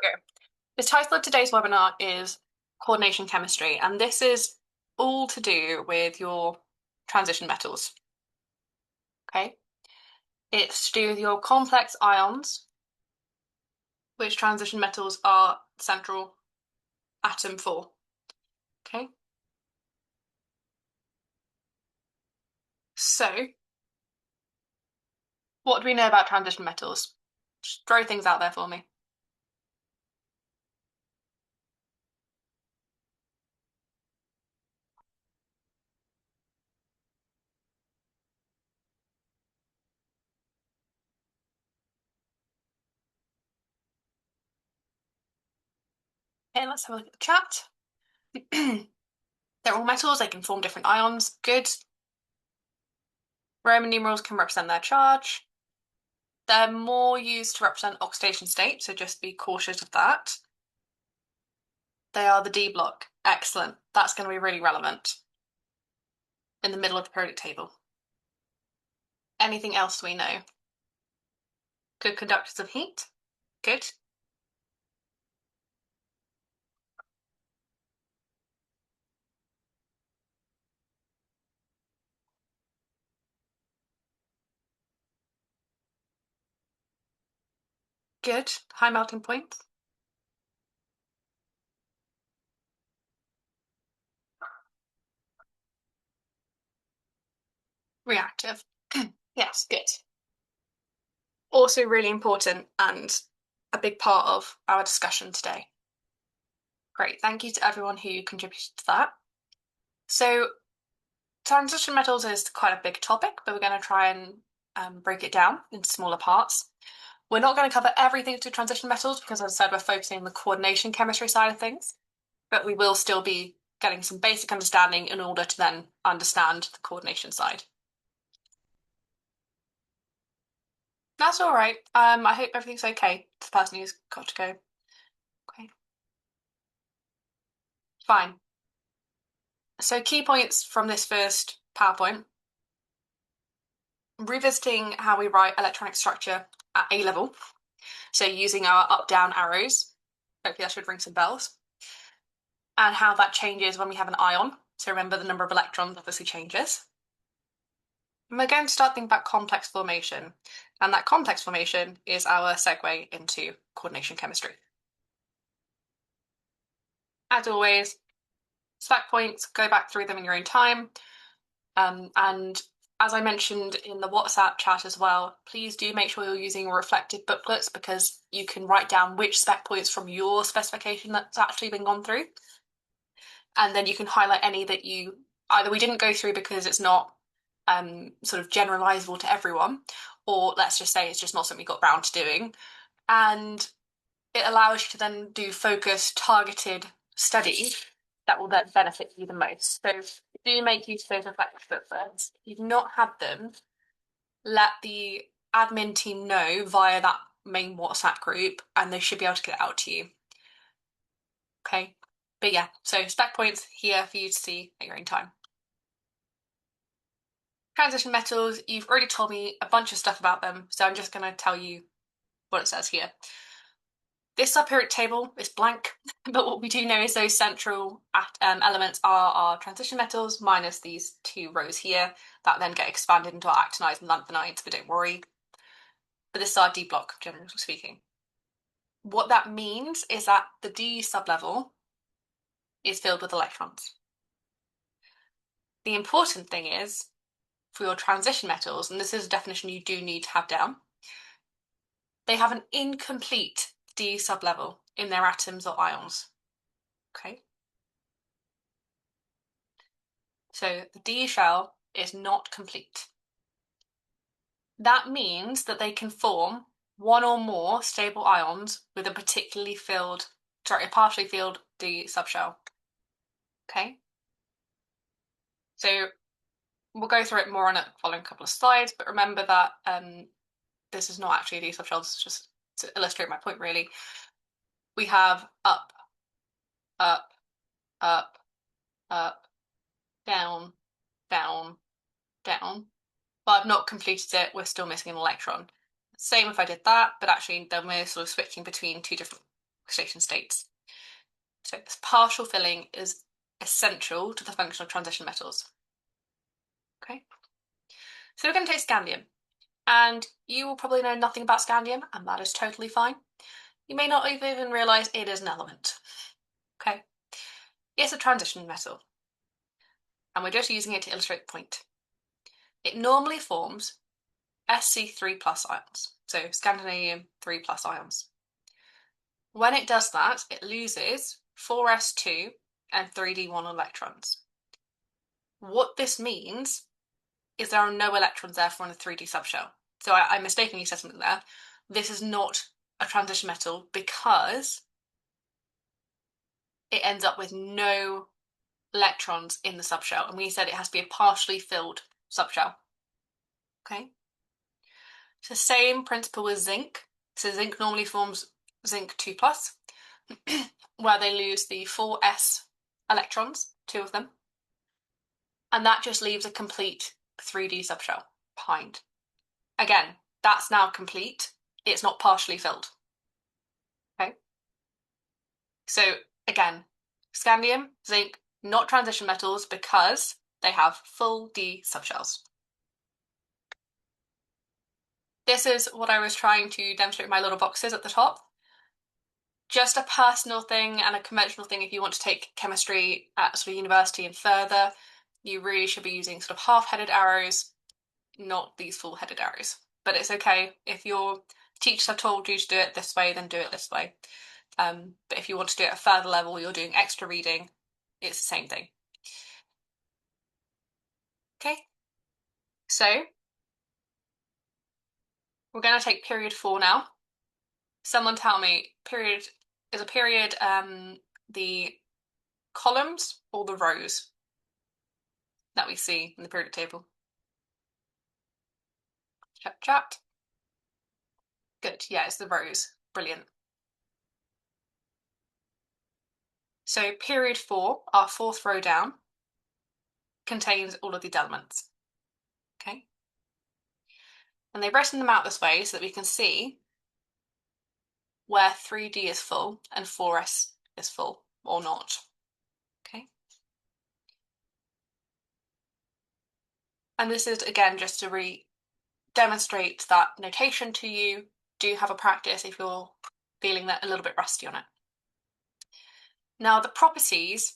we go. The title of today's webinar is Coordination Chemistry, and this is all to do with your transition metals. Okay, it's to do with your complex ions, which transition metals are central atom for. Okay, so what do we know about transition metals? Just throw things out there for me. Okay, let's have a look at the chat. They're all metals, they can form different ions. Good. Roman numerals can represent their charge. They're more used to represent oxidation state, so just be cautious of that. They are the D block. Excellent. That's going to be really relevant in the middle of the periodic table. Anything else we know? Good conductors of heat. Good. Good. High melting point. Reactive. Yes, good. Also really important and a big part of our discussion today. Great. Thank you to everyone who contributed to that. So transition metals is quite a big topic, but we're going to try and break it down into smaller parts. We're not going to cover everything to transition metals because, as I said, we're focusing on the coordination chemistry side of things, but we will still be getting some basic understanding in order to then understand the coordination side. That's all right. I hope everything's okay for the person who's got to go. Okay, fine. So key points from this first PowerPoint. Revisiting how we write electronic structure at A level. So using our up-down arrows. Hopefully that should ring some bells. And how that changes when we have an ion. So remember the number of electrons obviously changes. And we're going to start thinking about complex formation. And that complex formation is our segue into coordination chemistry. As always, spec points, go back through them in your own time. And as I mentioned in the WhatsApp chat as well, please do make sure you're using reflective booklets because you can write down which spec points from your specification that's actually been gone through. And then you can highlight any that you either we didn't go through because it's not sort of generalizable to everyone, or let's just say it's just not something we got round to doing. And it allows you to then do focused, targeted study that will then benefit you the most. So do make use of those reflective booklets. If you've not had them, let the admin team know via that main WhatsApp group, and they should be able to get it out to you. Okay, but yeah, so spec points here for you to see at your own time. Transition metals, you've already told me a bunch of stuff about them, so I'm just going to tell you what it says here. This subperiodic table is blank, but what we do know is those central elements are our transition metals minus these two rows here that then get expanded into our actinides and lanthanides, but don't worry. But this is our D block, generally speaking. What that means is that the D sublevel is filled with electrons. The important thing is, for your transition metals, and this is a definition you do need to have down, they have an incomplete D sublevel in their atoms or ions. Okay? So the D shell is not complete. That means that they can form one or more stable ions with a partially filled, a partially filled D subshell. Okay? So we'll go through it more in a following couple of slides, but remember that this is not actually a D subshell, this is just to illustrate my point really. We have up, up, up, up, down, down, down. But I've not completed it, we're still missing an electron. Same if I did that, but actually then we're sort of switching between two different oxidation states. So this partial filling is essential to the function of transition metals. Okay, so we're going to take scandium, and you will probably know nothing about scandium, and that is totally fine. You may not even realise it is an element. Okay, it's a transition metal, and we're just using it to illustrate the point. It normally forms Sc3 plus ions, so scandium 3 plus ions. When it does that, it loses 4s2 and 3d1 electrons. What this means is there are no electrons there for in the 3D subshell. So I mistakenly said something there. This is not a transition metal because it ends up with no electrons in the subshell, and we said it has to be a partially filled subshell. Okay. So same principle with zinc. So zinc normally forms zinc 2 plus, where they lose the 4s electrons, 2 of them, and that just leaves a complete 3D subshell behind. Again, that's now complete. It's not partially filled. Okay. So again, scandium, zinc, not transition metals because they have full D subshells. This is what I was trying to demonstrate with my little boxes at the top. Just a personal thing and a conventional thing if you want to take chemistry at sort of university and further, you really should be using sort of half-headed arrows, not these full-headed arrows. But it's okay if your teachers have told you to do it this way, then do it this way. But if you want to do it at a further level, you're doing extra reading, it's the same thing. Okay, so we're going to take period 4 now. Someone tell me, period is a period the columns or the rows that we see in the periodic table? Chat. Good, yeah, it's the rows. Brilliant. So period 4, our 4th row down, contains all of these elements. Okay, and they've written them out this way so that we can see where 3D is full and 4s is full or not. Okay, and this is again just to demonstrate that notation to you. Do have a practice if you're feeling that a little bit rusty on it. Now, the properties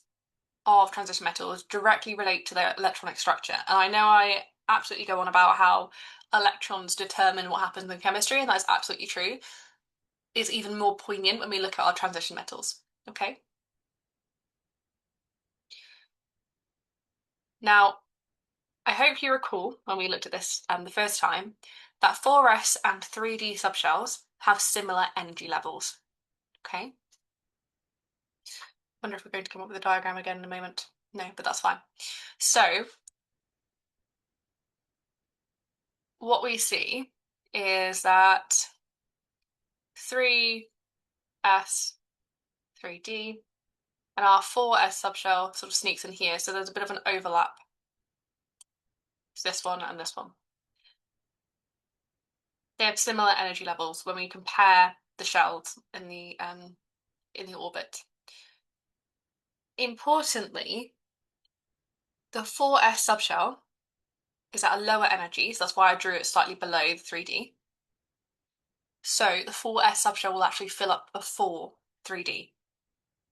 of transition metals directly relate to their electronic structure. And I know I absolutely go on about how electrons determine what happens in chemistry, and that's absolutely true. It's even more poignant when we look at our transition metals. Okay. Now, I hope you recall when we looked at this the first time that 4s and 3D subshells have similar energy levels. Okay. Wonder if we're going to come up with a diagram again in a moment. No, but that's fine. So what we see is that 3s, 3d, and our 4s subshell sort of sneaks in here, so there's a bit of an overlap. It's this one and this one. They have similar energy levels when we compare the shells in the orbit. Importantly, the 4s subshell is at a lower energy, so that's why I drew it slightly below the 3d. So the 4s subshell will actually fill up before 3d.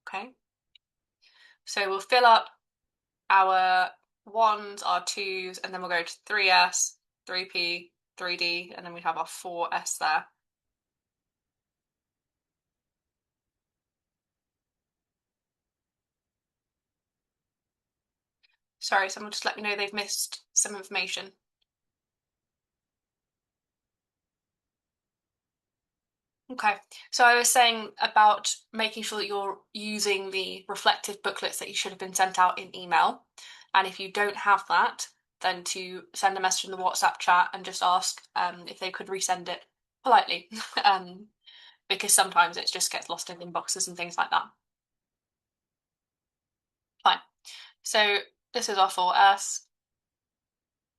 Okay, so we'll fill up our 1s, our 2s, and then we'll go to 3s, 3p, 3d, and then we have our 4s there. Sorry, someone just let me know they've missed some information. Okay, so I was saying about making sure that you're using the reflective booklets that you should have been sent out in email. And if you don't have that, then to send a message in the WhatsApp chat and just ask if they could resend it politely, because sometimes it just gets lost in inboxes and things like that. Fine. So this is our 4s.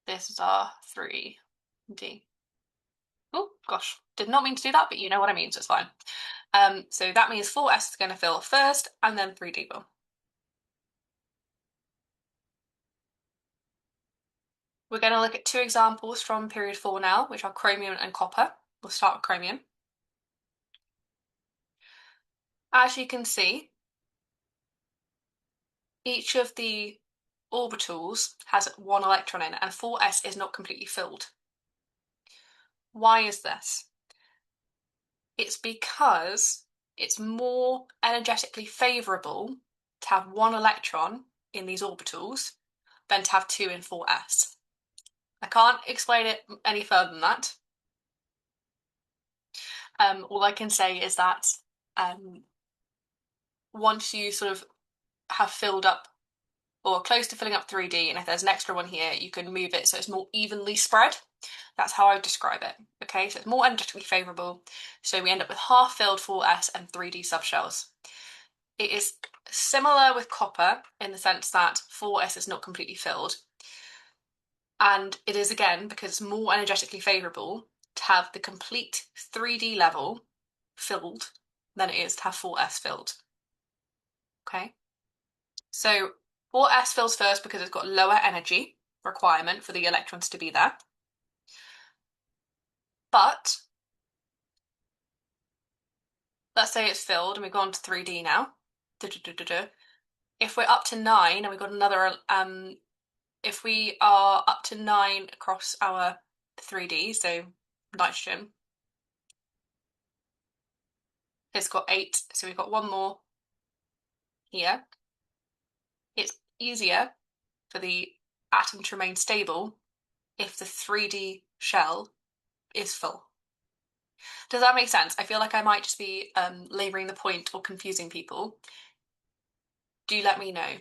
This is our 3d. Oh gosh, did not mean to do that, but you know what I mean, so it's fine. So that means 4s is going to fill first and then 3d will. We're going to look at two examples from period 4 now, which are chromium and copper. We'll start with chromium. As you can see, each of the orbitals has one electron in, and 4s is not completely filled. Why is this? It's because it's more energetically favourable to have one electron in these orbitals than to have two in 4s. I can't explain it any further than that. All I can say is that once you sort of have filled up or close to filling up 3D, and if there's an extra one here, you can move it so it's more evenly spread. That's how I would describe it. Okay, so it's more energetically favourable. So we end up with half-filled 4s and 3D subshells. It is similar with copper in the sense that 4s is not completely filled. And it is, again, because it's more energetically favourable to have the complete 3D level filled than it is to have 4s filled. Okay, so 4s fills first because it's got lower energy requirement for the electrons to be there. But let's say it's filled and we've gone to 3D now. If we're up to 9 and we've got another, if we are up to 9 across our 3D, so nitrogen, it's got 8, so we've got one more here. It's easier for the atom to remain stable if the 3D shell is full. Does that make sense? I feel like I might just be labouring the point or confusing people. Do let me know.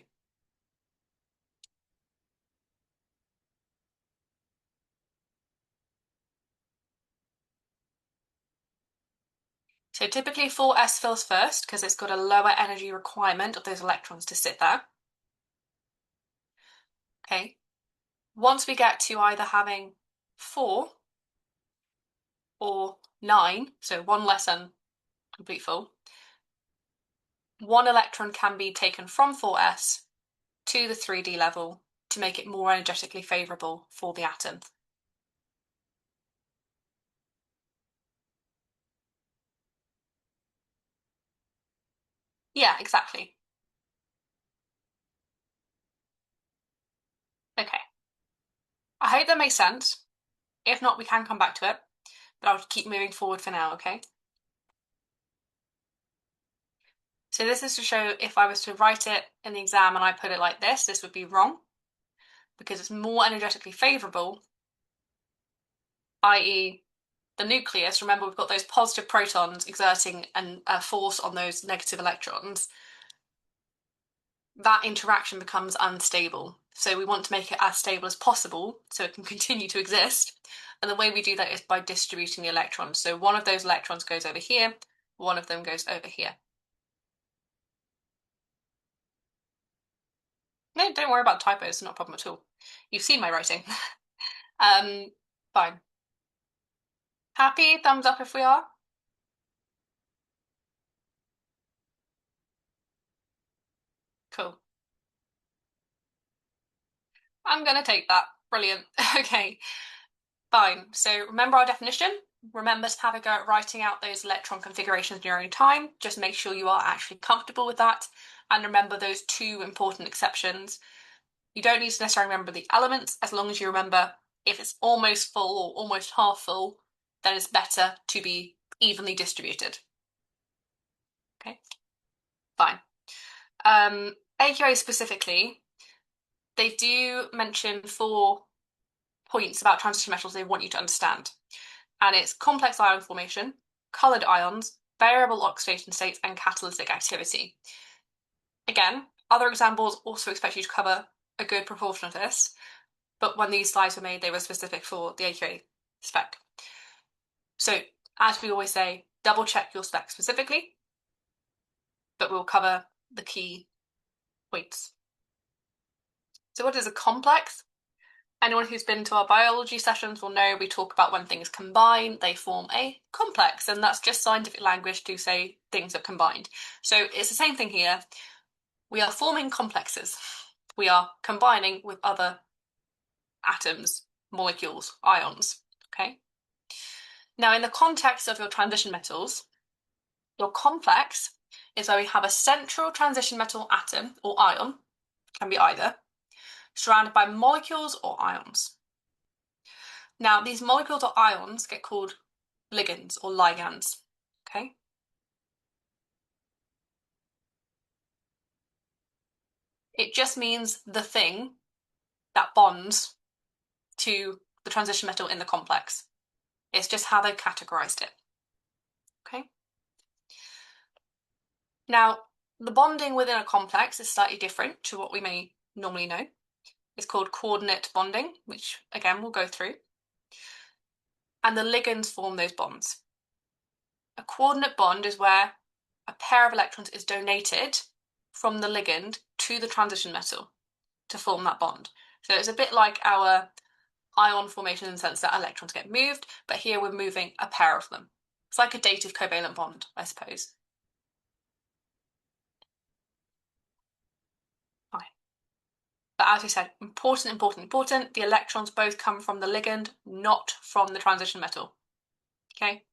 So typically 4s fills first because it's got a lower energy requirement of those electrons to sit there. Okay. Once we get to either having 4 or 9, so one less than complete full, one electron can be taken from 4s to the 3D level to make it more energetically favourable for the atom. Yeah, exactly. Okay. I hope that makes sense. If not, we can come back to it, but I'll keep moving forward for now, okay? So this is to show if I was to write it in the exam and I put it like this would be wrong because it's more energetically favourable, i.e. the nucleus. Remember, we've got those positive protons exerting a force on those negative electrons. That interaction becomes unstable. So we want to make it as stable as possible so it can continue to exist. And the way we do that is by distributing the electrons. So one of those electrons goes over here, one of them goes over here. No, don't worry about typos, it's not a problem at all. You've seen my writing. Fine. Happy? Thumbs up if we are. Cool. I'm gonna take that. Brilliant. Okay, fine. So remember our definition. Remember to have a go at writing out those electron configurations in your own time. Just make sure you are actually comfortable with that. And remember those two important exceptions. You don't need to necessarily remember the elements, as long as you remember if it's almost full or almost half full, then it's better to be evenly distributed. Okay, fine. AQA specifically, they do mention 4 points about transition metals they want you to understand. And it's complex ion formation, coloured ions, variable oxidation states, and catalytic activity. Again, other examples also expect you to cover a good proportion of this, but when these slides were made, they were specific for the AQA spec. So, as we always say, double check your spec specifically, but we'll cover the key points. So what is a complex? Anyone who's been to our biology sessions will know we talk about when things combine, they form a complex, and that's just scientific language to say things are combined. So it's the same thing here. We are forming complexes. We are combining with other atoms, molecules, ions, okay? Now, in the context of your transition metals, your complex is where we have a central transition metal atom or ion, can be either, surrounded by molecules or ions. Now, these molecules or ions get called ligands or ligands, okay? It just means the thing that bonds to the transition metal in the complex. It's just how they've categorized it, okay? Now, the bonding within a complex is slightly different to what we may normally know. It's called coordinate bonding, which again we'll go through. And the ligands form those bonds. A coordinate bond is where a pair of electrons is donated from the ligand to the transition metal to form that bond. So it's a bit like our ion formation in the sense that electrons get moved, but here we're moving a pair of them. It's like a dative covalent bond, I suppose. Okay. But as we said, important, the electrons both come from the ligand, not from the transition metal. Okay?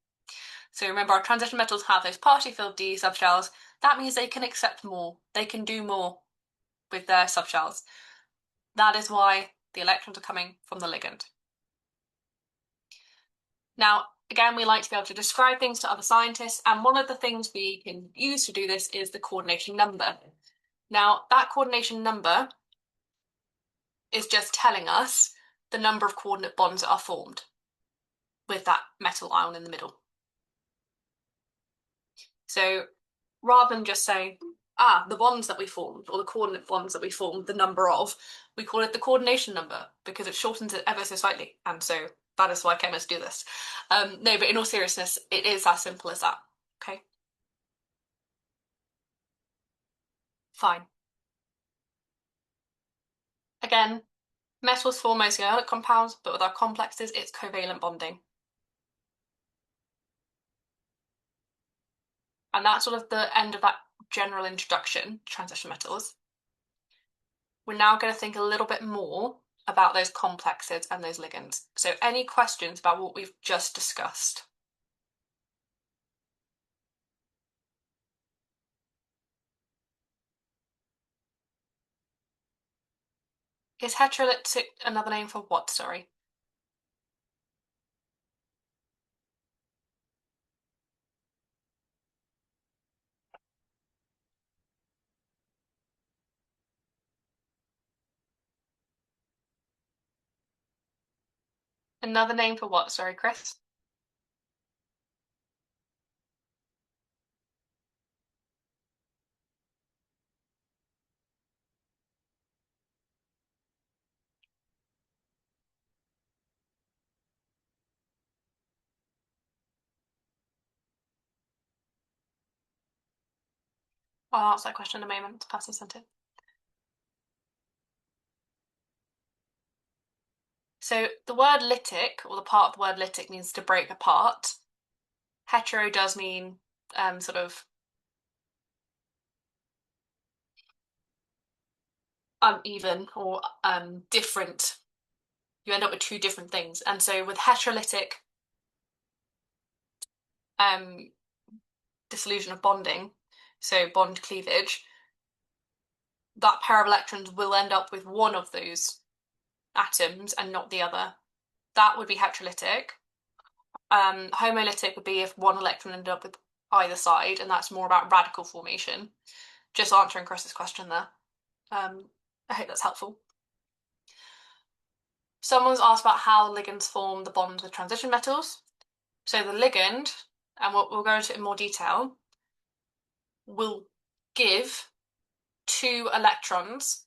So remember, our transition metals have those partially filled d subshells. That means they can accept more. They can do more with their subshells. That is why the electrons are coming from the ligand. Now, again, we like to be able to describe things to other scientists, and one of the things we can use to do this is the coordination number. Now, that coordination number is just telling us the number of coordinate bonds that are formed with that metal ion in the middle. So rather than just saying, the bonds that we formed, or the coordinate bonds that we formed, the number of, we call it the coordination number because it shortens it ever so slightly. And so that is why chemists do this. No, but in all seriousness, it is as simple as that, okay? Fine. Again, metals form mostly ionic compounds, but with our complexes, it's covalent bonding. And that's sort of the end of that general introduction to transition metals. We're now going to think a little bit more about those complexes and those ligands. So any questions about what we've just discussed? Is heterolytic another name for what, sorry? Another name for what, sorry, Chris? I'll answer that question in a moment. Person sent it. So the word lytic, or the part of the word lytic, means to break apart. Hetero does mean sort of uneven or different. You end up with two different things. And so with heterolytic dissolution of bonding, so bond cleavage, that pair of electrons will end up with one of those atoms and not the other. That would be heterolytic. Homolytic would be if one electron ended up with either side, and that's more about radical formation. Just answering Chris's question there. I hope that's helpful. Someone's asked about how ligands form the bonds with transition metals. So the ligand, and we'll go into it in more detail, will give two electrons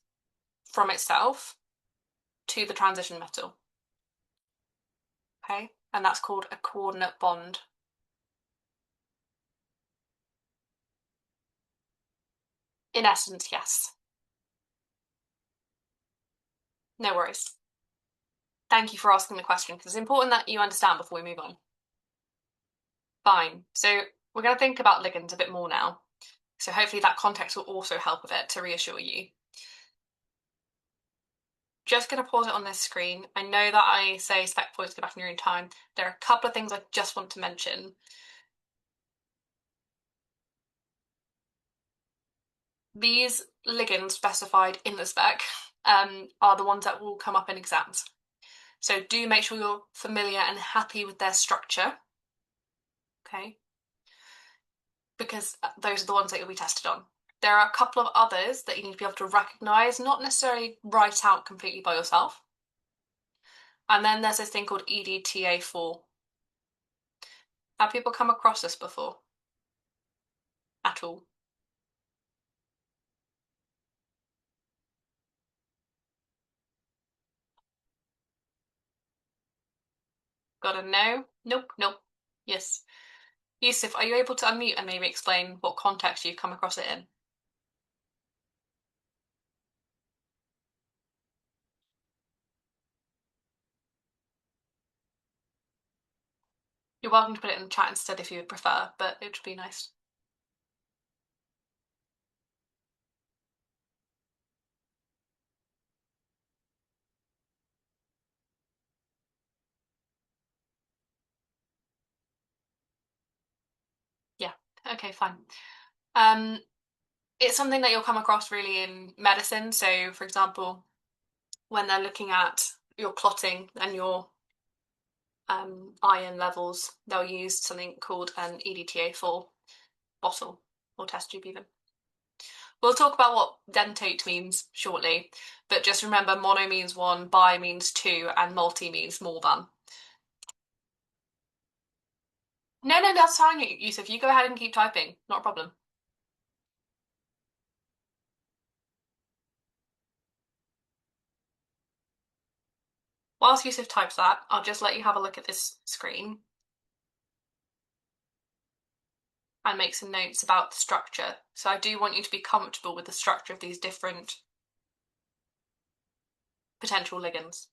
from itself to the transition metal. Okay, and that's called a coordinate bond. In essence, yes. No worries. Thank you for asking the question because it's important that you understand before we move on. Fine. So we're going to think about ligands a bit more now. So hopefully that context will also help with it to reassure you. Just going to pause it on this screen. I know that I say spec points go back in your own time. There are a couple of things I just want to mention. These ligands specified in the spec are the ones that will come up in exams. So do make sure you're familiar and happy with their structure, okay? Because those are the ones that you'll be tested on. There are a couple of others that you need to be able to recognise, not necessarily write out completely by yourself. And then there's this thing called EDTA4. Have people come across this before? At all? Got a no? Nope, nope. Yes. Yusuf, are you able to unmute and maybe explain what context you've come across it in? You're welcome to put it in the chat instead if you would prefer, but it would be nice. Yeah, okay, fine. It's something that you'll come across really in medicine. So, for example, when they're looking at your clotting and your iron levels, they'll use something called an EDTA4 bottle or test tube even. We'll talk about what dentate means shortly, but just remember mono means one, bi means two, and multi means more than. No, that's fine, Yusuf. You go ahead and keep typing. Not a problem. Whilst Yusuf types that, I'll just let you have a look at this screen and make some notes about the structure. So I do want you to be comfortable with the structure of these different potential ligands.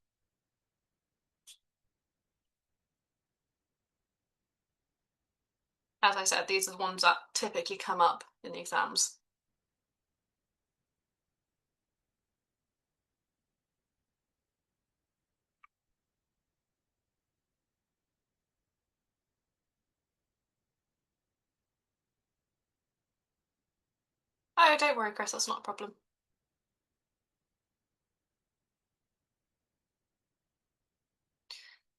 As I said, these are the ones that typically come up in the exams. Oh, don't worry, Chris, that's not a problem.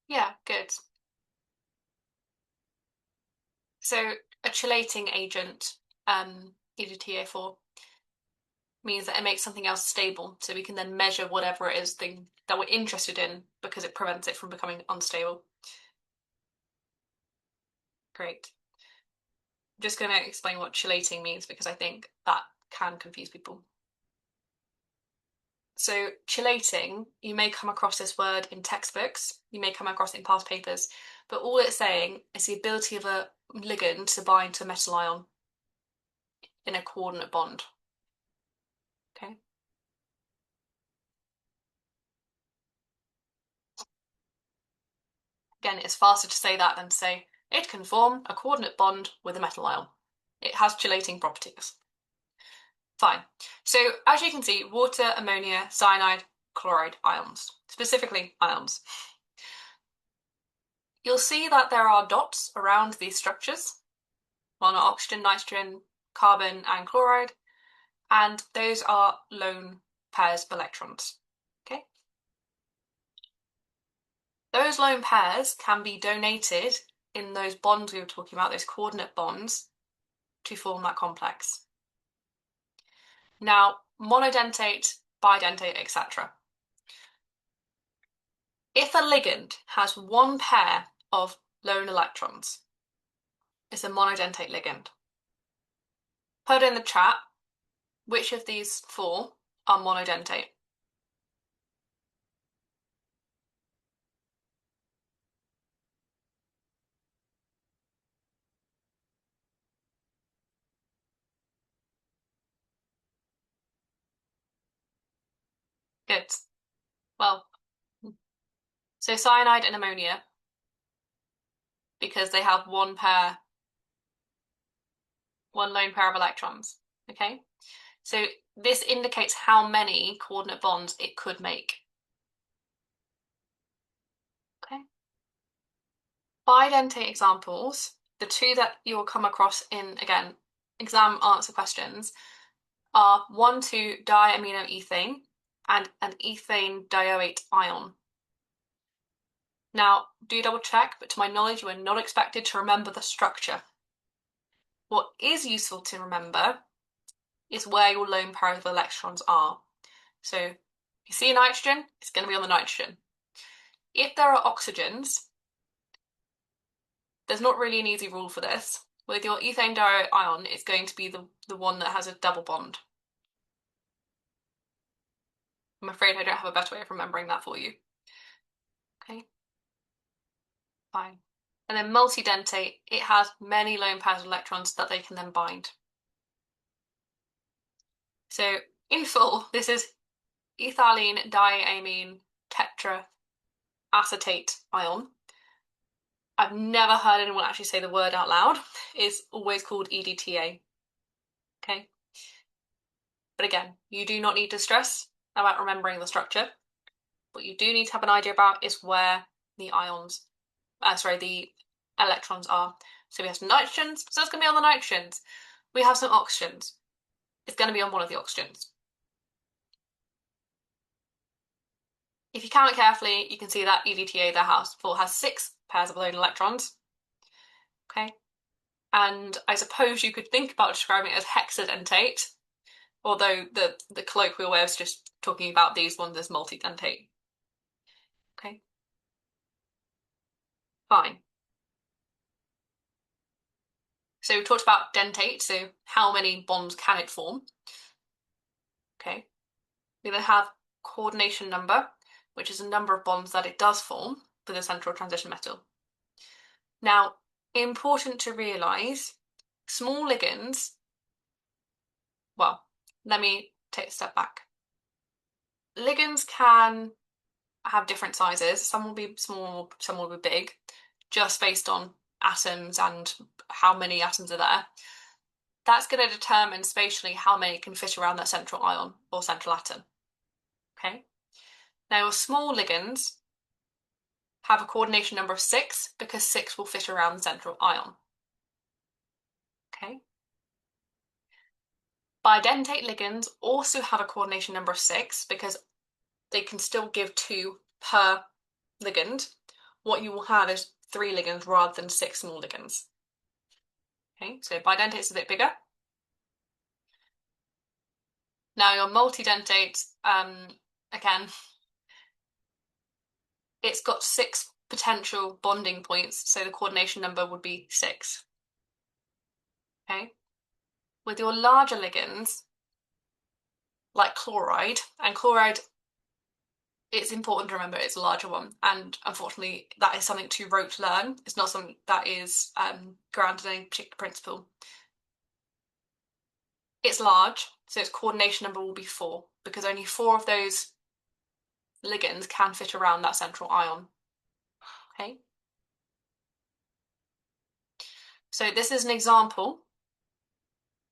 Yeah, good. So a chelating agent, EDTA4, means that it makes something else stable, so we can then measure whatever it is that we're interested in because it prevents it from becoming unstable. Great. I'm just going to explain what chelating means because I think that can confuse people. So chelating, you may come across this word in textbooks, you may come across it in past papers, but all it's saying is the ability of a ligand to bind to a metal ion in a coordinate bond. Okay. Again, it's faster to say that than to say it can form a coordinate bond with a metal ion. It has chelating properties. Fine. So as you can see, water, ammonia, cyanide, chloride, ions, specifically ions. You'll see that there are dots around these structures. One are oxygen, nitrogen, carbon, and chloride, and those are lone pairs of electrons. Okay. Those lone pairs can be donated in those bonds we were talking about, those coordinate bonds, to form that complex. Now, monodentate, bidentate, etc. If a ligand has one pair of lone electrons, it's a monodentate ligand. Put in the chat which of these four are monodentate. Good. Well, So cyanide and ammonia, because they have one lone pair of electrons, okay? So this indicates how many coordinate bonds it could make. Okay. Bidentate examples, the two that you will come across in, again, exam answer questions, are 1,2-diaminoethane and an ethane dioate ion. Now, do double check, but to my knowledge, you are not expected to remember the structure. What is useful to remember is where your lone pairs of electrons are. So if you see nitrogen, it's going to be on the nitrogen. If there are oxygens, there's not really an easy rule for this. With your ethane dioate ion, it's going to be the one that has a double bond. I'm afraid I don't have a better way of remembering that for you. Okay, fine. And then multidentate, it has many lone pairs of electrons that they can then bind. So in full, this is ethylene diamine tetraacetate ion. I've never heard anyone actually say the word out loud. It's always called EDTA. Okay. But again, you do not need to stress about remembering the structure. What you do need to have an idea about is where the the electrons are. So we have some nitrogens, so it's going to be on the nitrogens. We have some oxygens. It's going to be on one of the oxygens. If you count carefully, you can see that EDTA therefore has 6 pairs of lone electrons. Okay. And I suppose you could think about describing it as hexadentate, although the colloquial way is just talking about these ones as multidentate. Okay. Fine. So we talked about dentate, so how many bonds can it form? Okay. We then have coordination number, which is the number of bonds that it does form with a central transition metal. Now, important to realise, small ligands, well, let me take a step back. Ligands can have different sizes. Some will be small, some will be big, just based on atoms and how many atoms are there. That's going to determine spatially how many can fit around that central ion or central atom. Okay. Now, your small ligands have a coordination number of 6 because 6 will fit around the central ion. Okay. Bidentate ligands also have a coordination number of 6 because they can still give 2 per ligand. What you will have is 3 ligands rather than 6 small ligands. Okay, so bidentate is a bit bigger. Now your multidentate, again, it's got 6 potential bonding points, so the coordination number would be 6. Okay, with your larger ligands, like chloride, and chloride, it's important to remember it's a larger one, and unfortunately that is something to rote learn. It's not something that is grounded in a particular principle. It's large, so its coordination number will be 4, because only 4 of those ligands can fit around that central ion. Okay. So this is an example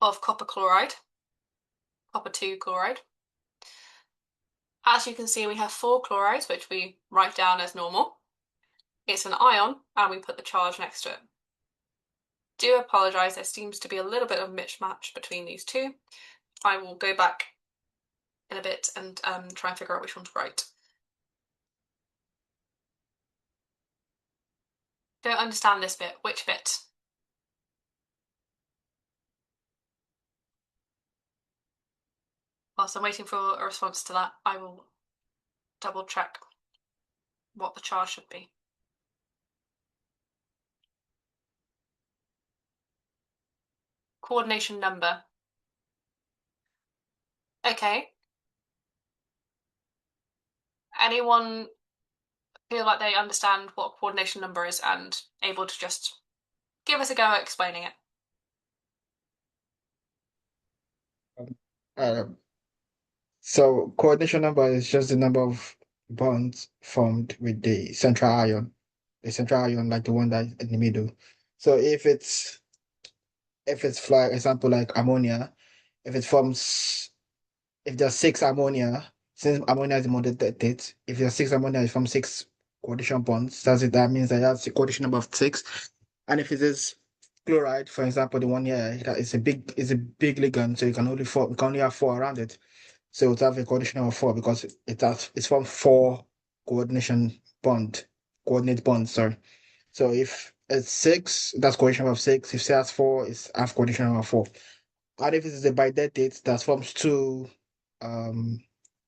of copper chloride, copper 2 chloride. As you can see, we have 4 chlorides, which we write down as normal. It's an ion, and we put the charge next to it. Do apologise, there seems to be a little bit of mismatch between these two. I will go back in a bit and try and figure out which one's right. Don't understand this bit. Which bit? Whilst I'm waiting for a response to that, I will double check what the charge should be. Coordination number. Okay. Anyone feel like they understand what coordination number is and able to just give us a go at explaining it? So coordination number is just the number of bonds formed with the central ion. The central ion, like the one that's in the middle. So if it's for example like ammonia, if it forms if there's six ammonia, since ammonia is the moderated, if there's six ammonia, it forms six coordination bonds. That's it. That means that it has a coordination number of six. And if it is chloride, for example, the one here, that is a big ligand, so you can only have four around it. So it have a coordination number of four because it's from four coordination bond, coordinate bonds, sorry. So if it's six, that's coordination number of six. If it has four, it's half coordination number of four. And if it is a bidentate that forms um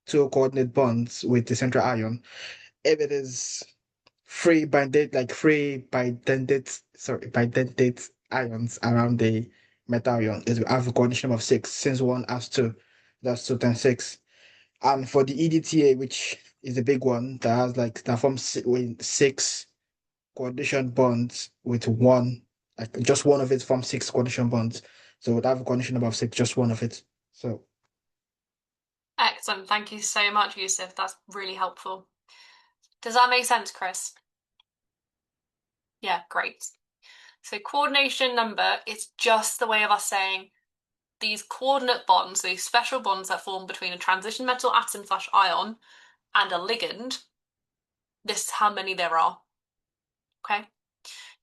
two coordinate bonds with the central ion, if it is free bidentate ions around the metal ion, it will have a coordination of six, since one has two. That's two times six. And for the EDTA, which is the big one, that forms with six coordination bonds with one, like just one of it forms six coordination bonds. So it would have a coordination number of six, just one of it. So Excellent. Thank you so much, Yusuf. That's really helpful. Does that make sense, Chris? Yeah, great. So coordination number is just the way of us saying these coordinate bonds, these special bonds that form between a transition metal atom slash ion and a ligand. This is how many there are. Okay.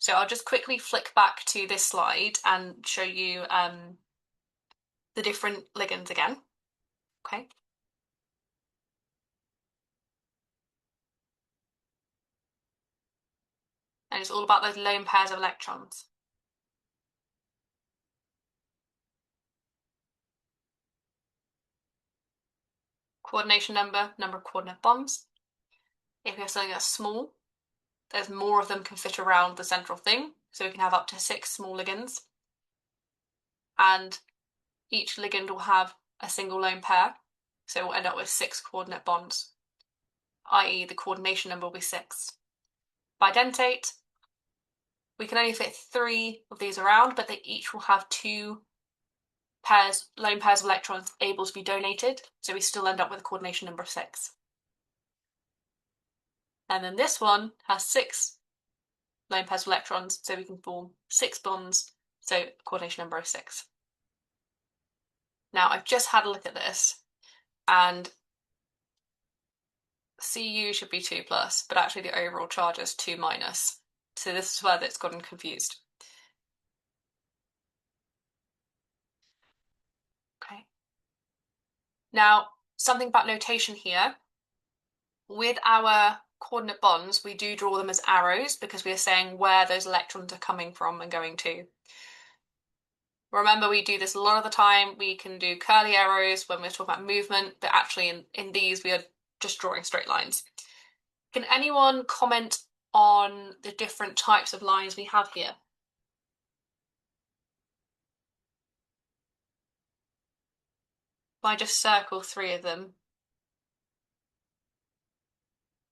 So I'll just quickly flick back to this slide and show you the different ligands again. Okay. And it's all about those lone pairs of electrons. Coordination number, number of coordinate bonds. If you have something that's small, there's more of them can fit around the central thing. So we can have up to 6 small ligands. And each ligand will have a single lone pair. So we'll end up with 6 coordinate bonds, i.e. the coordination number will be 6. Bidentate, we can only fit 3 of these around, but they each will have 2 lone pairs of electrons able to be donated. So we still end up with a coordination number of 6. And then this one has 6 lone pairs of electrons, so we can form 6 bonds, so coordination number of 6. Now I've just had a look at this, and Cu should be 2 plus, but actually the overall charge is 2 minus. So this is where it's gotten confused. Okay. Now, something about notation here. With our coordinate bonds, we do draw them as arrows because we are saying where those electrons are coming from and going to. Remember, we do this a lot of the time. We can do curly arrows when we're talking about movement, but actually in these, we are just drawing straight lines. Can anyone comment on the different types of lines we have here? If I just circle 3 of them,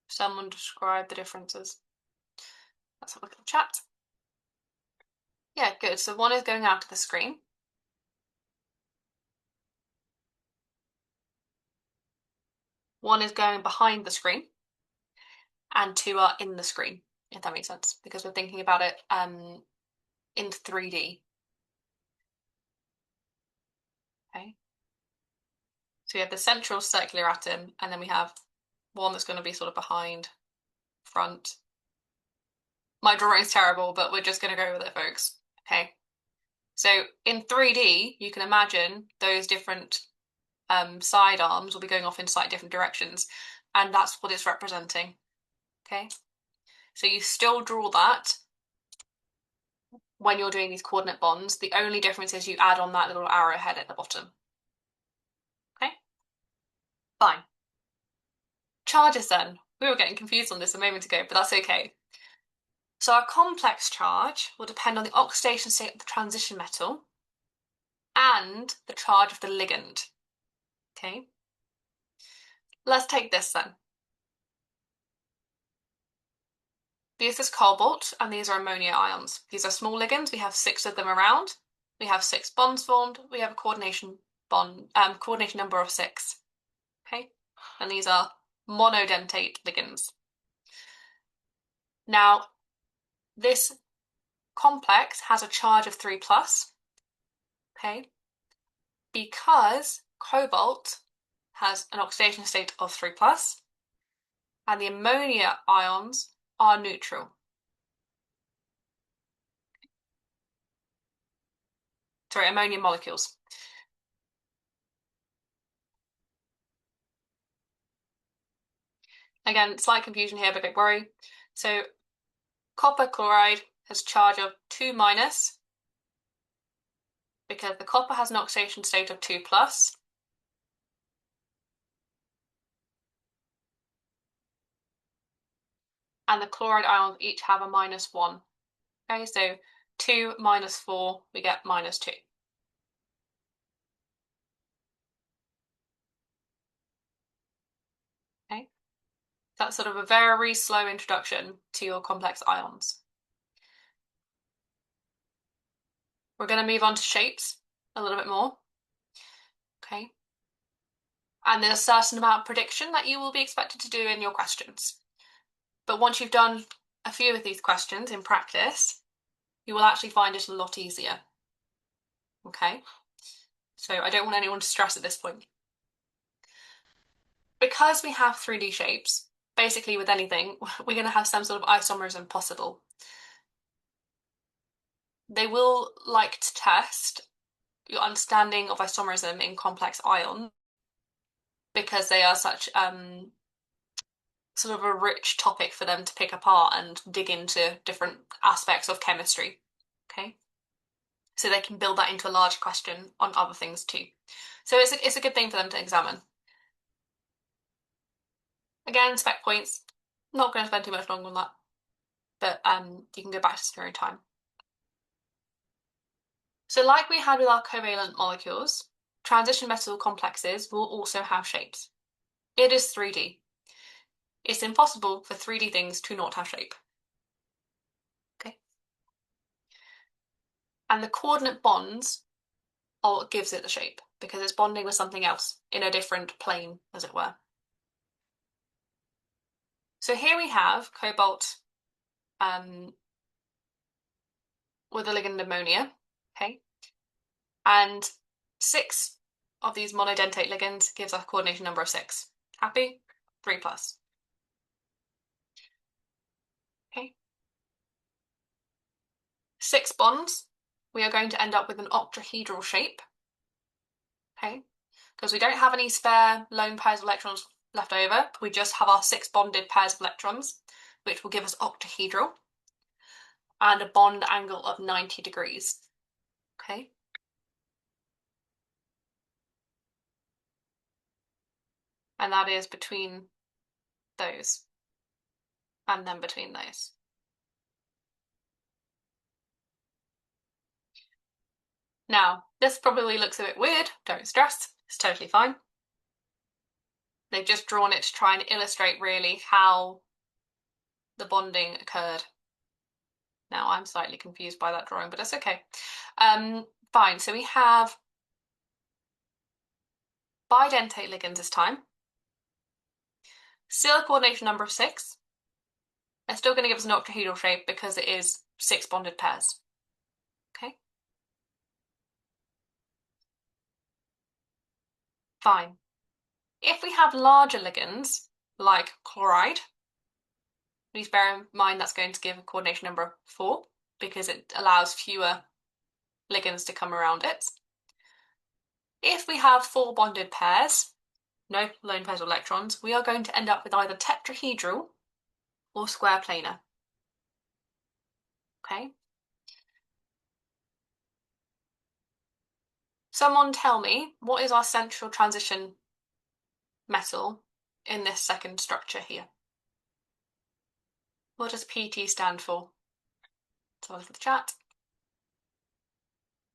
someone describe the differences. Let's have a look at the chat. Yeah, good. So one is going out to the screen. One is going behind the screen. And 2 are in the screen, if that makes sense, because we're thinking about it in 3D. Okay. So we have the central circular atom, and then we have one that's going to be sort of behind, front. My drawing's terrible, but we're just going to go with it, folks. Okay. So in 3D, you can imagine those different side arms will be going off in slightly different directions, and that's what it's representing. Okay. So you still draw that when you're doing these coordinate bonds. The only difference is you add on that little arrowhead at the bottom. Okay. Fine. Charges then. We were getting confused on this a moment ago, but that's okay. So our complex charge will depend on the oxidation state of the transition metal and the charge of the ligand. Okay. Let's take this then. This is cobalt, and these are ammonia ions. These are small ligands. We have 6 of them around. We have 6 bonds formed. We have a coordination number of 6. Okay, and these are monodentate ligands. Now, this complex has a charge of 3 plus, okay, because cobalt has an oxidation state of 3 plus, and the ammonia ions are neutral. Sorry, ammonia molecules. Again, slight confusion here, but don't worry. So copper chloride has charge of 2 minus because the copper has an oxidation state of 2 plus. And the chloride ions each have a -1. Okay, so 2 minus 4, we get -2. Okay, that's sort of a very slow introduction to your complex ions. We're going to move on to shapes a little bit more. Okay, and there's a certain amount of prediction that you will be expected to do in your questions. But once you've done a few of these questions in practice, you will actually find it a lot easier. Okay, so I don't want anyone to stress at this point. Because we have 3D shapes, basically with anything, we're going to have some sort of isomerism possible. They will like to test your understanding of isomerism in complex ions because they are such sort of a rich topic for them to pick apart and dig into different aspects of chemistry. Okay, so they can build that into a large question on other things too. So it's a good thing for them to examine. Again, spec points. Not going to spend too much longer on that, but you can go back to this in your own time. So like we had with our covalent molecules, transition metal complexes will also have shapes. It is 3D. It's impossible for 3D things to not have shape. Okay. And the coordinate bonds are what gives it the shape because it's bonding with something else in a different plane, as it were. So here we have cobalt with a ligand ammonia, okay? And 6 of these monodentate ligands gives us a coordination number of 6. Happy? 3 plus. Okay. 6 bonds, we are going to end up with an octahedral shape, okay? Because we don't have any spare lone pairs of electrons left over, we just have our 6 bonded pairs of electrons, which will give us octahedral, and a bond angle of 90 degrees, okay? And that is between those, and then between those. Now, this probably looks a bit weird, don't stress, it's totally fine. They've just drawn it to try and illustrate really how the bonding occurred. Now I'm slightly confused by that drawing, but it's okay. Fine, so we have bidentate ligands this time. Still a coordination number of 6. They're still going to give us an octahedral shape because it is 6 bonded pairs. Okay. Fine. If we have larger ligands, like chloride, please bear in mind that's going to give a coordination number of 4 because it allows fewer ligands to come around it. If we have 4 bonded pairs, no lone pairs of electrons, we are going to end up with either tetrahedral or square planar. Okay. Someone tell me, what is our central transition metal in this second structure here? What does PT stand for? Let's have a look at the chat.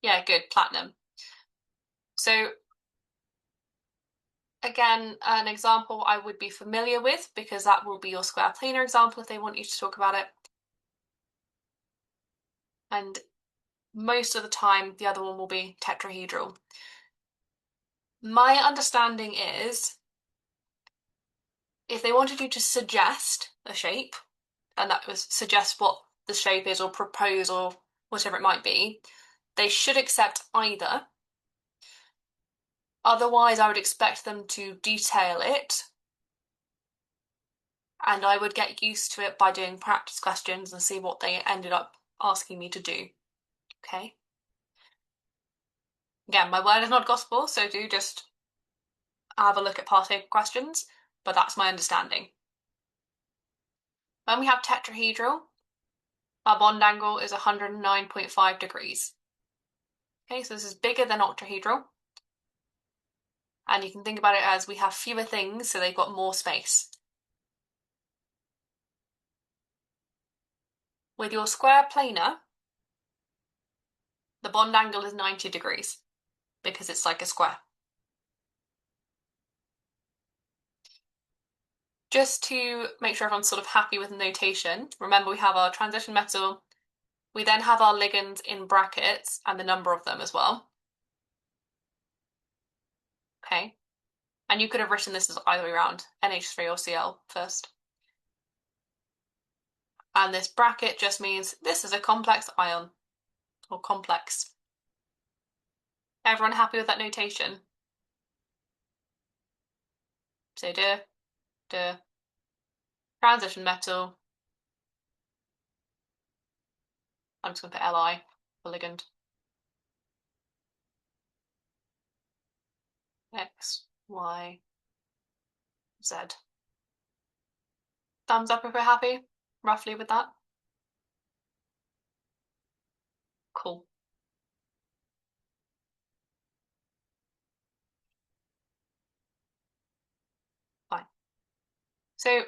Yeah, good, platinum. So again, an example I would be familiar with because that will be your square planar example if they want you to talk about it. And most of the time, the other one will be tetrahedral. My understanding is if they wanted you to suggest a shape, and that was suggest what the shape is or propose or whatever it might be, they should accept either. Otherwise, I would expect them to detail it, and I would get used to it by doing practice questions and see what they ended up asking me to do. Okay? Again, my word is not gospel, so do just have a look at past paper questions, but that's my understanding. When we have tetrahedral, our bond angle is 109.5 degrees. Okay, so this is bigger than octahedral. And you can think about it as we have fewer things, so they've got more space. With your square planar, the bond angle is 90 degrees because it's like a square. Just to make sure everyone's sort of happy with the notation, remember we have our transition metal, we then have our ligands in brackets and the number of them as well. Okay, and you could have written this as either way around, NH3 or Cl first. And this bracket just means this is a complex ion or complex. Everyone happy with that notation? So transition metal. I'm just going to put Li for ligand. X, Y, Z. Thumbs up if we're happy, roughly with that. Cool. Fine. So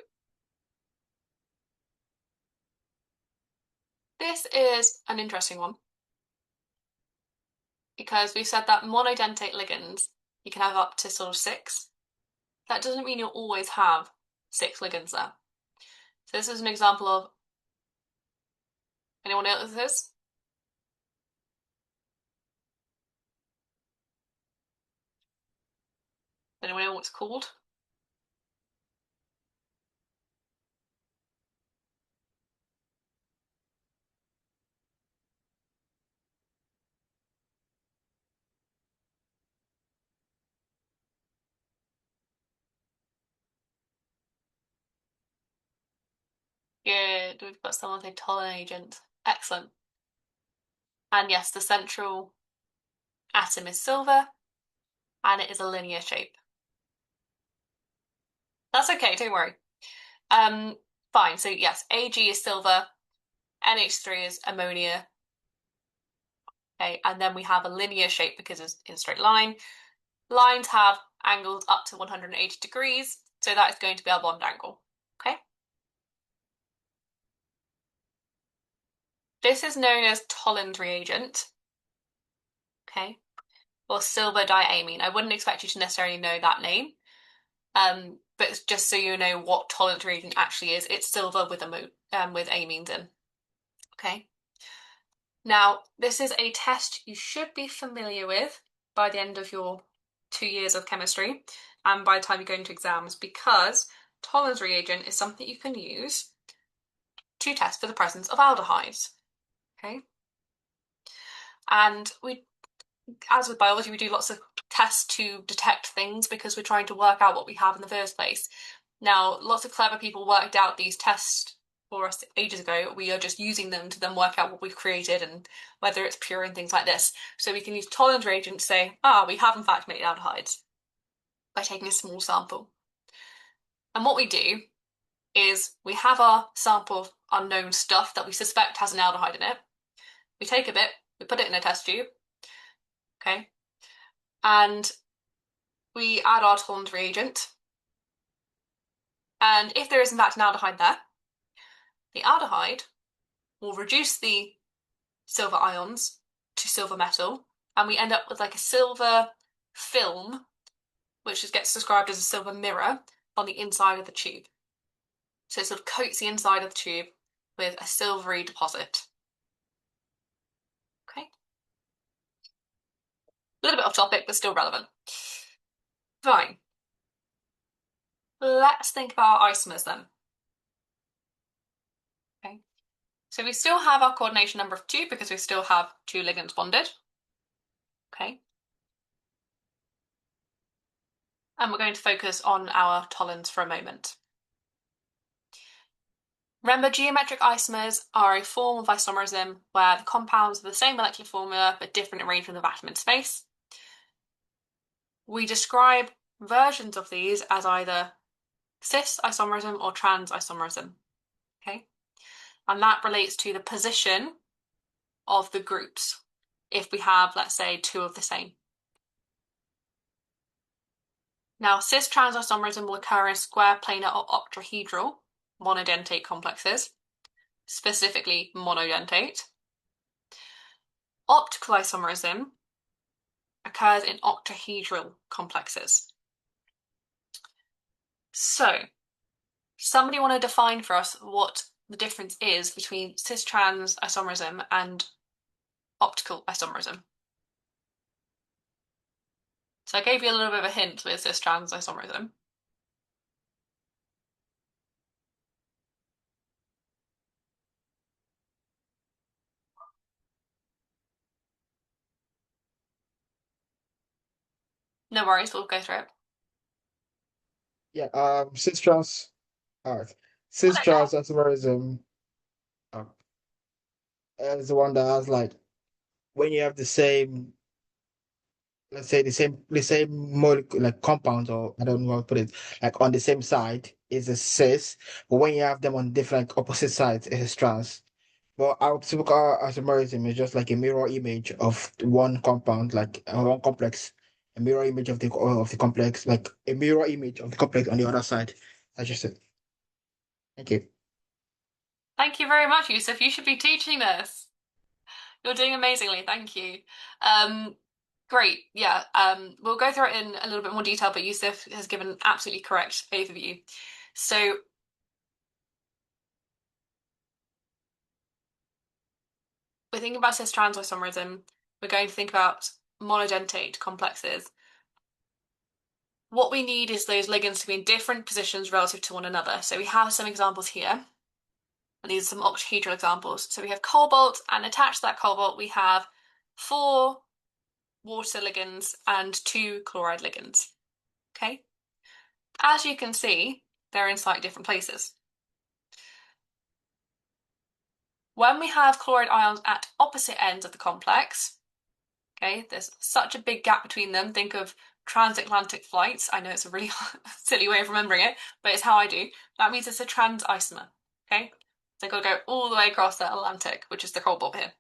this is an interesting one because we said that monodentate ligands, you can have up to sort of 6. That doesn't mean you'll always have 6 ligands there. So this is an example of, anyone know what this is? Anyone know what it's called? Good, we've got someone say tolerant agent. Excellent. And yes, the central atom is silver, and it is a linear shape. That's okay, don't worry. Fine, so yes, Ag is silver, NH3 is ammonia, okay, and then we have a linear shape because it's in a straight line. Lines have angles up to 180 degrees, so that is going to be our bond angle, okay? This is known as Tollens reagent, okay, or silver diamine. I wouldn't expect you to necessarily know that name, but just so you know what Tollens reagent actually is, it's silver with amines in, okay? Now, this is a test you should be familiar with by the end of your 2 years of chemistry and by the time you go into exams because Tollens reagent is something you can use to test for the presence of aldehydes. Okay? And as with biology, we do lots of tests to detect things because we're trying to work out what we have in the first place. Now, lots of clever people worked out these tests for us ages ago. We are just using them to then work out what we've created and whether it's pure and things like this. So we can use Tollens reagent to say, we have in fact made aldehydes by taking a small sample. And what we do is we have our sample of unknown stuff that we suspect has an aldehyde in it. We take a bit, we put it in a test tube, okay, and we add our Tollens reagent. And if there is in fact an aldehyde there, the aldehyde will reduce the silver ions to silver metal, and we end up with like a silver film, which gets described as a silver mirror on the inside of the tube. So it sort of coats the inside of the tube with a silvery deposit. Okay. A little bit off topic, but still relevant. Fine. Let's think about our isomers then. Okay. So we still have our coordination number of 2 because we still have 2 ligands bonded. Okay. And we're going to focus on our tolins for a moment. Remember, geometric isomers are a form of isomerism where the compounds are the same molecular formula but different arrangement of atom in space. We describe versions of these as either cis isomerism or trans isomerism. Okay, and that relates to the position of the groups if we have, let's say, 2 of the same. Now, cis-trans isomerism will occur in square planar or octahedral monodentate complexes, specifically monodentate. Optical isomerism occurs in octahedral complexes. So, somebody want to define for us what the difference is between cis-trans isomerism and optical isomerism? So I gave you a little bit of a hint with cis-trans isomerism. No worries, we'll go through it. Yeah, cis-trans isomerism uh, is the one that has like when you have the same, let's say the same molecule like compounds, or I don't know how to put it, like on the same side is a cis, but when you have them on different opposite sides, it's a trans. But our typical isomerism is just like a mirror image of one compound, like one complex, a mirror image of the complex, like a mirror image of the complex on the other side. That's just it. Thank you. Thank you very much, Yusuf. You should be teaching this. You're doing amazingly. Thank you. Um, great. Yeah. We'll go through it in a little bit more detail, but Yusuf has given an absolutely correct overview. So we're thinking about cis-trans isomerism. We're going to think about monodentate complexes. What we need is those ligands to be in different positions relative to one another. So we have some examples here. And these are some octahedral examples. So we have cobalt, and attached to that cobalt, we have 4 water ligands and 2 chloride ligands. Okay? As you can see, they're in slightly different places. When we have chloride ions at opposite ends of the complex, okay, there's such a big gap between them. Think of transatlantic flights. I know it's a really silly way of remembering it, but it's how I do. That means it's a trans isomer. Okay? So I've got to go all the way across the Atlantic, which is the cobalt here.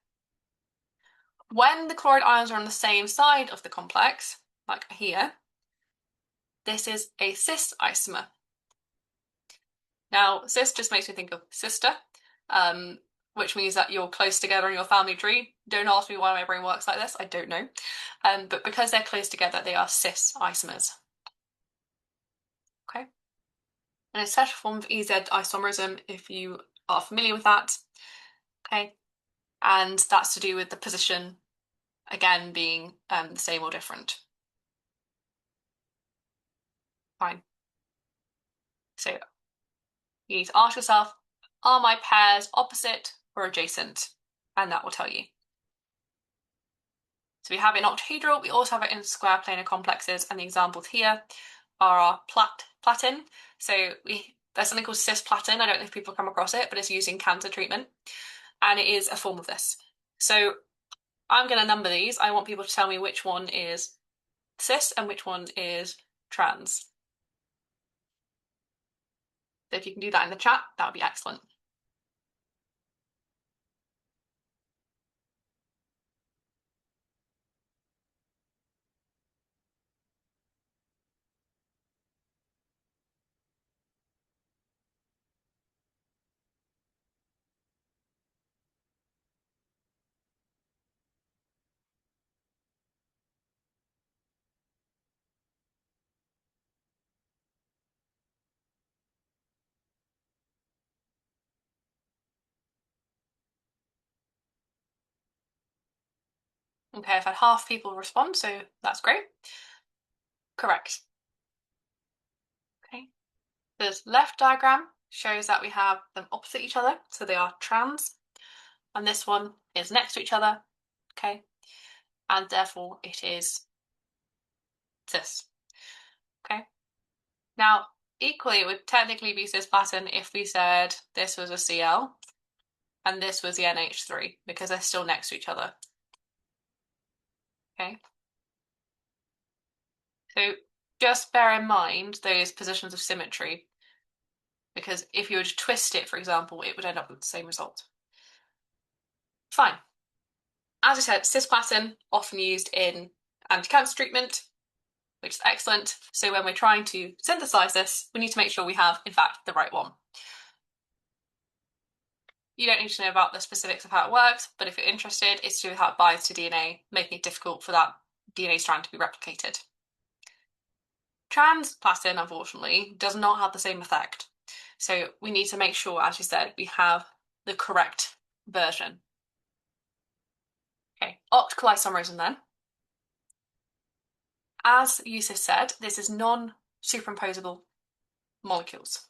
When the chloride ions are on the same side of the complex, like here, this is a cis isomer. Now, cis just makes me think of sister, which means that you're close together in your family tree. Don't ask me why my brain works like this, I don't know. But because they're close together, they are cis isomers. Okay? And a special form of EZ isomerism, if you are familiar with that. Okay? And that's to do with the position, again, being the same or different. Fine. So you need to ask yourself, are my pairs opposite or adjacent? And that will tell you. So we have it in octahedral, we also have it in square planar complexes, and the examples here are our platin. So there's something called cisplatin, I don't know if people come across it, but it's used in cancer treatment, and it is a form of this. So I'm going to number these. I want people to tell me which one is cis and which one is trans. So if you can do that in the chat, that would be excellent. Okay, I've had half people respond, so that's great. Correct. Okay. This left diagram shows that we have them opposite each other, so they are trans, and this one is next to each other, okay, and therefore it is cis, okay. Now, equally, it would technically be cisplatin if we said this was a Cl and this was the NH3 because they're still next to each other, okay. So just bear in mind those positions of symmetry, because if you were to twist it, for example, it would end up with the same result. Fine. As I said, cisplatin often used in anti-cancer treatment, which is excellent. So when we're trying to synthesize this, we need to make sure we have, in fact, the right one. You don't need to know about the specifics of how it works, but if you're interested, it's to do with how it binds to DNA, making it difficult for that DNA strand to be replicated. Transplatin, unfortunately, does not have the same effect. So we need to make sure, as you said, we have the correct version. Okay, optical isomerism then. As Yusuf said, this is non-superimposable molecules.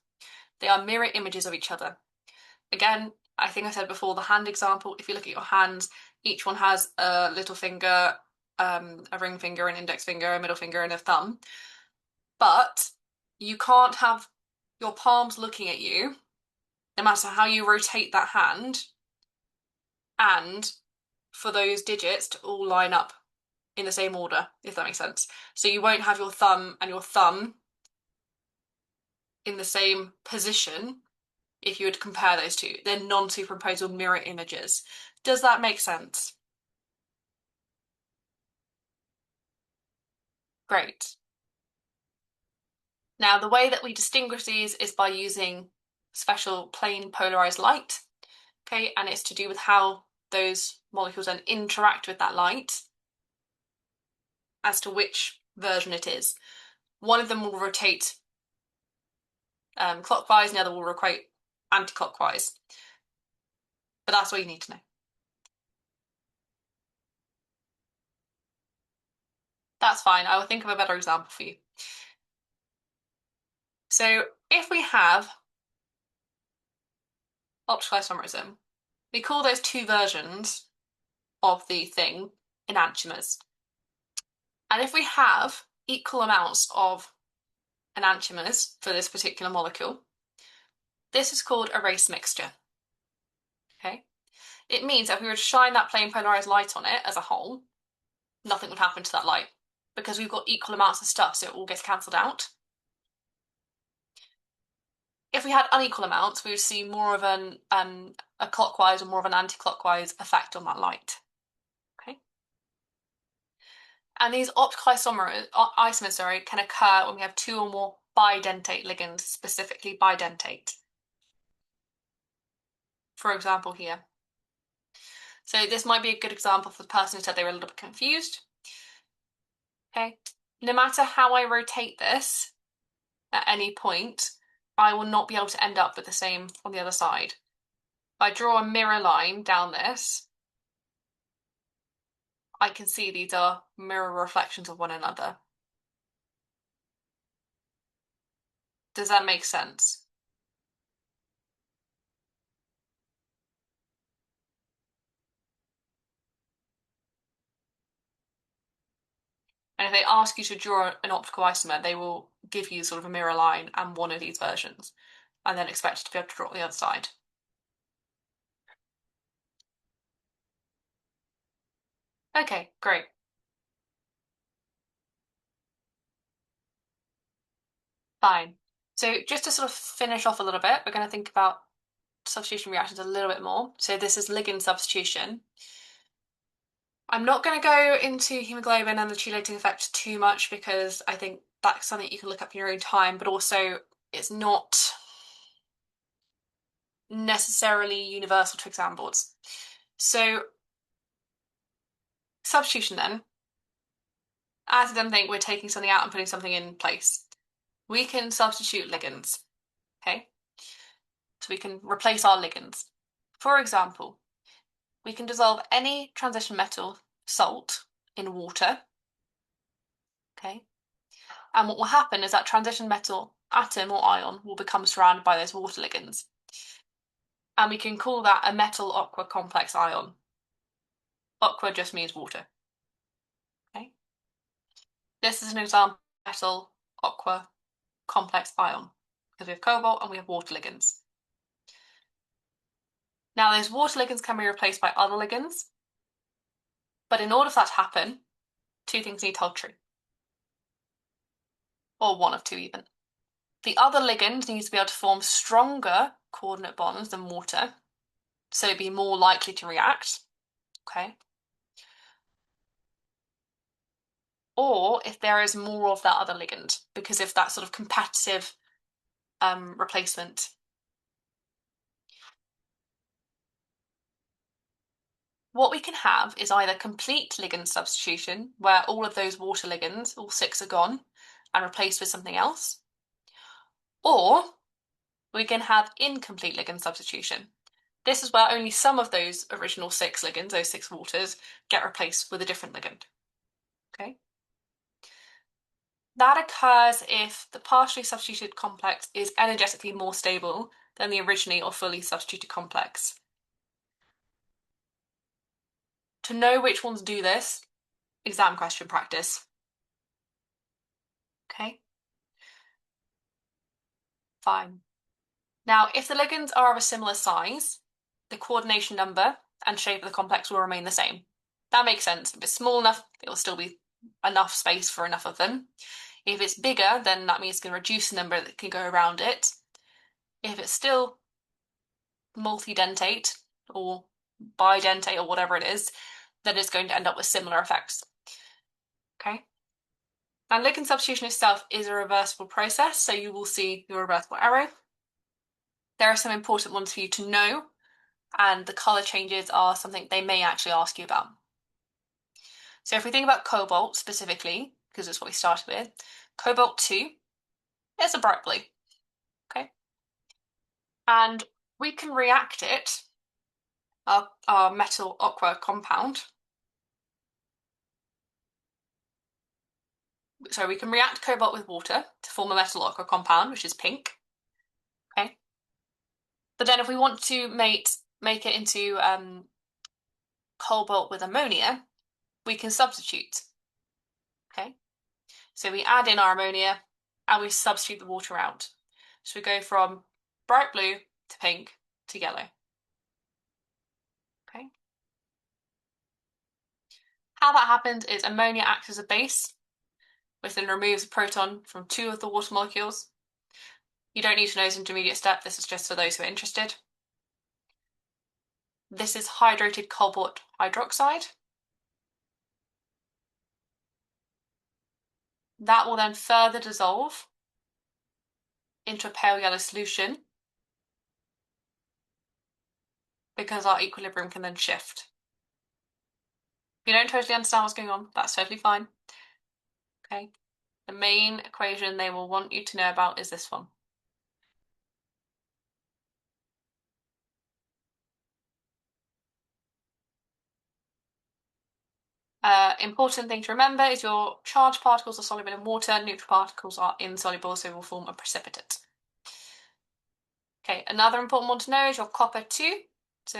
They are mirror images of each other. Again, I think I said before, the hand example, if you look at your hands, each one has a little finger, a ring finger, an index finger, a middle finger, and a thumb. But you can't have your palms looking at you, no matter how you rotate that hand, and for those digits to all line up in the same order, if that makes sense. So you won't have your thumb and your thumb in the same position if you would compare those two. They're non-superimposable mirror images. Does that make sense? Great. Now, the way that we distinguish these is by using special plane polarized light, okay, and it's to do with how those molecules then interact with that light as to which version it is. One of them will rotate clockwise, and the other will rotate anti-clockwise. But that's all you need to know. That's fine. I will think of a better example for you. So if we have optical isomerism, we call those two versions of the thing enantiomers. And if we have equal amounts of enantiomers for this particular molecule, this is called a race mixture. Okay? It means that if we were to shine that plane polarized light on it as a whole, nothing would happen to that light because we've got equal amounts of stuff, so it all gets cancelled out. If we had unequal amounts, we would see more of a clockwise or more of an anti-clockwise effect on that light. Okay? And these optical isomers can occur when we have two or more bidentate ligands, specifically bidentate. For example, here. So this might be a good example for the person who said they were a little bit confused. Okay, no matter how I rotate this at any point, I will not be able to end up with the same on the other side. If I draw a mirror line down this, I can see these are mirror reflections of one another. Does that make sense? And if they ask you to draw an optical isomer, they will give you sort of a mirror line and one of these versions, and then expect you to be able to draw the other side. Okay, great. Fine. So just to sort of finish off a little bit, we're going to think about substitution reactions a little bit more. So this is ligand substitution. I'm not going to go into hemoglobin and the chelating effect too much because I think that's something you can look up in your own time, but also it's not necessarily universal to exam boards. So substitution then, as I then think we're taking something out and putting something in place. We can substitute ligands, okay? So we can replace our ligands. For example, we can dissolve any transition metal, salt, in water, okay? And what will happen is that transition metal atom or ion will become surrounded by those water ligands. And we can call that a metal aqua complex ion. Aqua just means water. Okay. This is an example of metal aqua complex ion because we have cobalt and we have water ligands. Now, those water ligands can be replaced by other ligands, but in order for that to happen, two things need to hold true, or one of two even. The other ligand needs to be able to form stronger coordinate bonds than water, so it'd be more likely to react. Okay. Or if there is more of that other ligand, because of that sort of competitive replacement. What we can have is either complete ligand substitution, where all of those water ligands, all six, are gone and replaced with something else, or we can have incomplete ligand substitution. This is where only some of those original six ligands, those six waters, get replaced with a different ligand. Okay. That occurs if the partially substituted complex is energetically more stable than the originally or fully substituted complex. To know which ones do this, exam question practice. Okay, fine. Now, if the ligands are of a similar size, the coordination number and shape of the complex will remain the same. That makes sense. If it's small enough, it will still be enough space for enough of them. If it's bigger, then that means it's going to reduce the number that can go around it. If it's still multidentate or bidentate or whatever it is, then it's going to end up with similar effects. Okay. Now, ligand substitution itself is a reversible process, so you will see your reversible arrow. There are some important ones for you to know, and the color changes are something they may actually ask you about. So if we think about cobalt specifically, because it's what we started with, cobalt 2 is a bright blue. Okay. And we can react it, our metal aqua compound. So we can react cobalt with water to form a metal aqua compound, which is pink. Okay. But then if we want to make it into cobalt with ammonia, we can substitute. Okay. So we add in our ammonia and we substitute the water out. So we go from bright blue to pink to yellow. Okay. How that happens is ammonia acts as a base, which then removes a proton from two of the water molecules. You don't need to know this intermediate step, this is just for those who are interested. This is hydrated cobalt hydroxide. That will then further dissolve into a pale yellow solution because our equilibrium can then shift. If you don't totally understand what's going on, that's totally fine. Okay. The main equation they will want you to know about is this one. Important thing to remember is your charged particles are soluble in water, neutral particles are insoluble, so will form a precipitate. Okay, another important one to know is your copper 2. So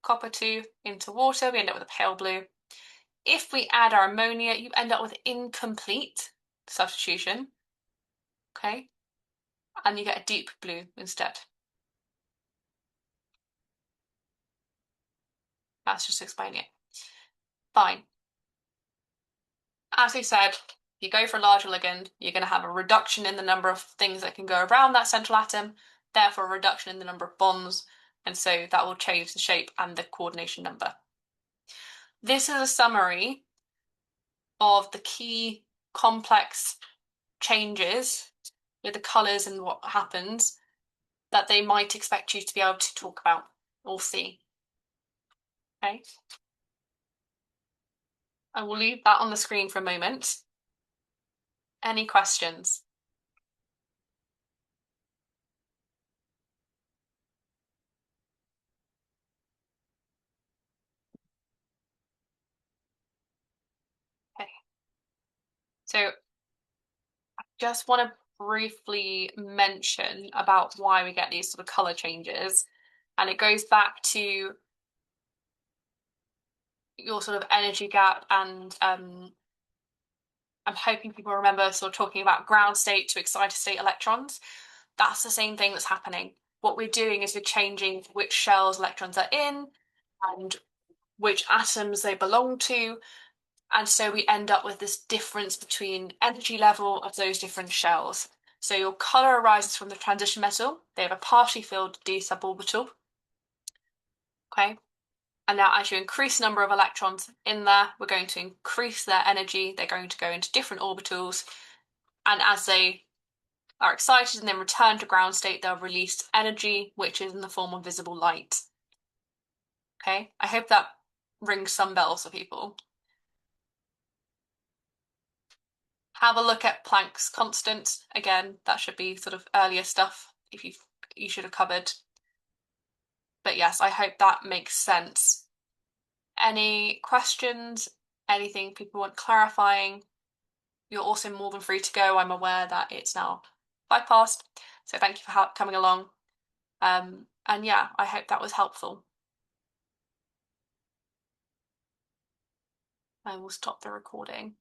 copper 2 into water, we end up with a pale blue. If we add our ammonia, you end up with incomplete substitution. Okay, and you get a deep blue instead. That's just explaining it. Fine. As we said, if you go for a larger ligand, you're going to have a reduction in the number of things that can go around that central atom, therefore a reduction in the number of bonds, and so that will change the shape and the coordination number. This is a summary of the key complex changes with the colours and what happens that they might expect you to be able to talk about or see. Okay. I will leave that on the screen for a moment. Any questions? Okay. So I just want to briefly mention about why we get these sort of color changes. And it goes back to your sort of energy gap and I'm hoping people remember sort of talking about ground state to excited state electrons. That's the same thing that's happening. What we're doing is we're changing which shells electrons are in and which atoms they belong to. And so we end up with this difference between energy level of those different shells. So your color arises from the transition metal. They have a partially filled d suborbital. Okay. And now as you increase the number of electrons in there, we're going to increase their energy. They're going to go into different orbitals. And as they are excited and then return to ground state, they'll release energy, which is in the form of visible light. Okay, I hope that rings some bells for people. Have a look at Planck's constant. Again, that should be sort of earlier stuff if you should have covered. But yes, I hope that makes sense. Any questions? Anything people want clarifying? You're also more than free to go. I'm aware that it's now 5 past, so thank you for coming along. And yeah, I hope that was helpful. I will stop the recording.